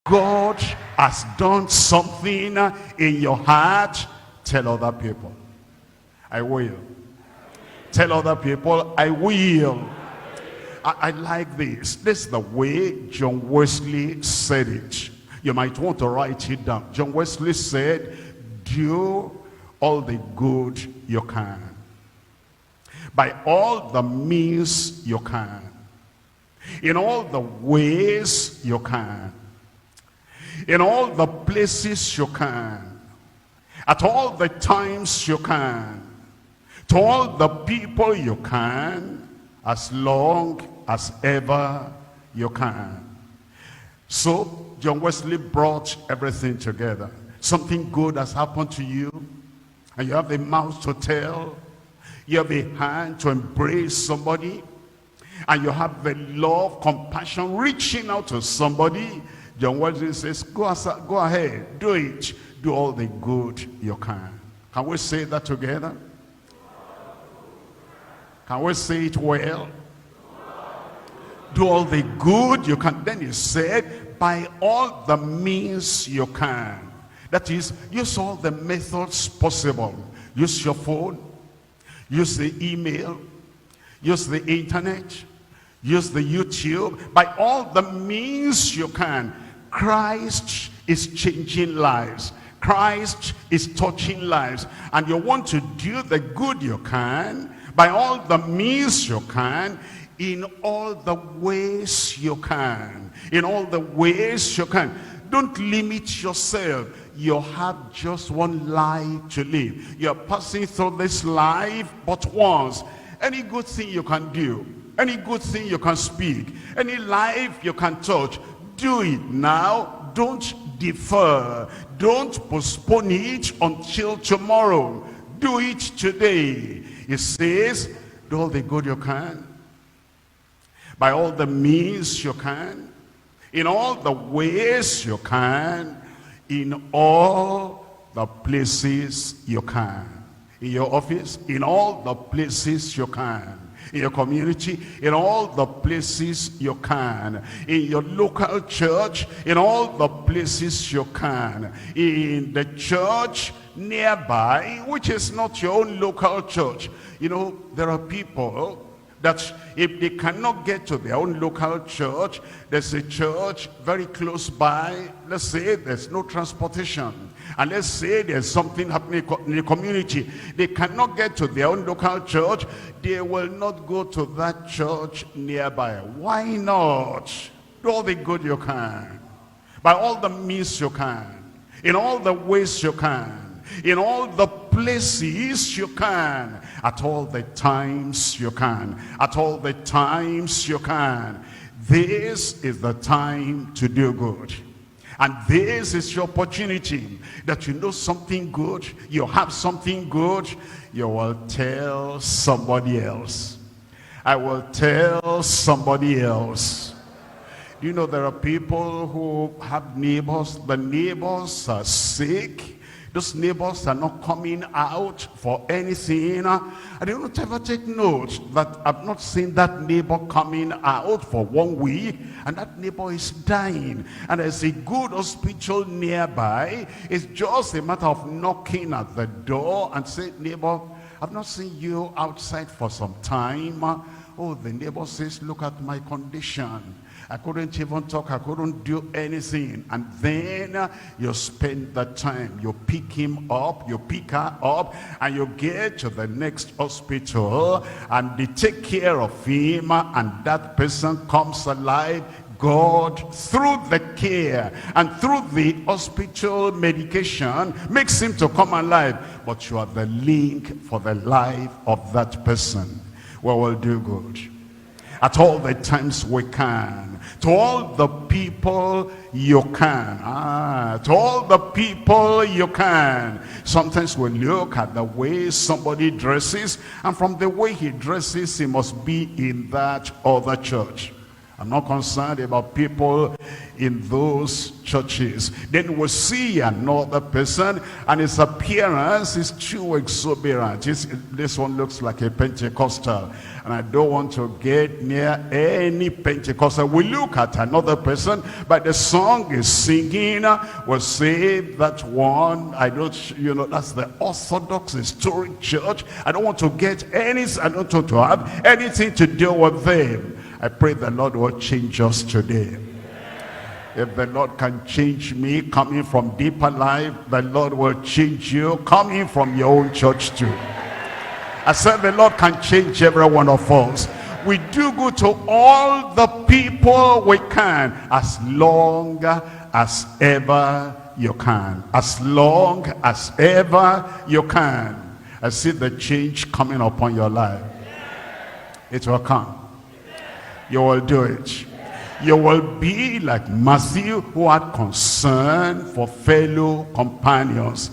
God has done something in your heart, tell other people, I will. Tell other people, I will. I like this. This is the way John Wesley said it. You might want to write it down. John Wesley said, do all the good you can, by all the means you can, in all the ways you can, in all the places you can, at all the times you can, to all the people you can, as long as ever you can. So John Wesley brought everything together. Something good has happened to you, and you have a mouth to tell, you have a hand to embrace somebody, and you have the love, compassion, reaching out to somebody. John Wesley says, go ahead, do it. Do all the good you can. Can we say that together? Can we say it well? Do all the good you can. Then he said, by all the means you can. That is, use all the methods possible. Use your phone, use the email, use the internet, use the YouTube. By all the means you can. Christ is changing lives. Christ is touching lives. And you want to do the good you can, by all the means you can, in all the ways you can. In all the ways you can. Don't limit yourself. You have just one life to live. You're passing through this life but once. Any good thing you can do, any good thing you can speak, any life you can touch, do it now. Don't defer. Don't postpone it until tomorrow. Do it today. It says, do all the good you can, by all the means you can, in all the ways you can, in all the places you can. In your office, in all the places you can. In your community, in all the places you can. In your local church, in all the places you can. In the church nearby, which is not your own local church. You know, there are people that if they cannot get to their own local church, there's a church very close by. Let's say there's no transportation, and let's say there's something happening in the community. They cannot get to their own local church. They will not go to that church nearby. Why not? Do all the good you can, by all the means you can, in all the ways you can, in all the places you can, at all the times you can, at all the times you can. This is the time to do good. And this is your opportunity, that you know something good, you have something good, you will tell somebody else. I will tell somebody else. You know, there are people who have neighbors. The neighbors are sick. Those neighbors are not coming out for anything. I don't ever take note that I've not seen that neighbor coming out for 1 week, and that neighbor is dying. And there's a good hospital nearby. It's just a matter of knocking at the door and say, neighbor, I've not seen you outside for some time. Oh, the neighbor says, look at my condition. I couldn't even talk, I couldn't do anything. And then you spend the time, you pick him up, you pick her up, and you get to the next hospital, and they take care of him, and that person comes alive. God, through the care and through the hospital medication, makes him to come alive. But you are the link for the life of that person. We will do good at all the times we can, to all the people you can. To all the people you can. Sometimes we look at the way somebody dresses, and from the way he dresses, he must be in that other church. I'm not concerned about people in those churches. Then we'll see another person and his appearance is too exuberant. This one looks like a Pentecostal, and I don't want to get near any Pentecostal. We look at another person, but the song is singing. We'll say that one, I don't, that's the Orthodox Historic Church. I don't want to get any, I don't want to have anything to do with them. I pray the Lord will change us today. If the Lord can change me coming from Deeper Life, the Lord will change you coming from your own church too. I said the Lord can change every one of us. We do good to all the people we can, as long as ever you can. As long as ever you can. I see the change coming upon your life. It will come. You will do it. You will be like Matthew, who had concern for fellow companions.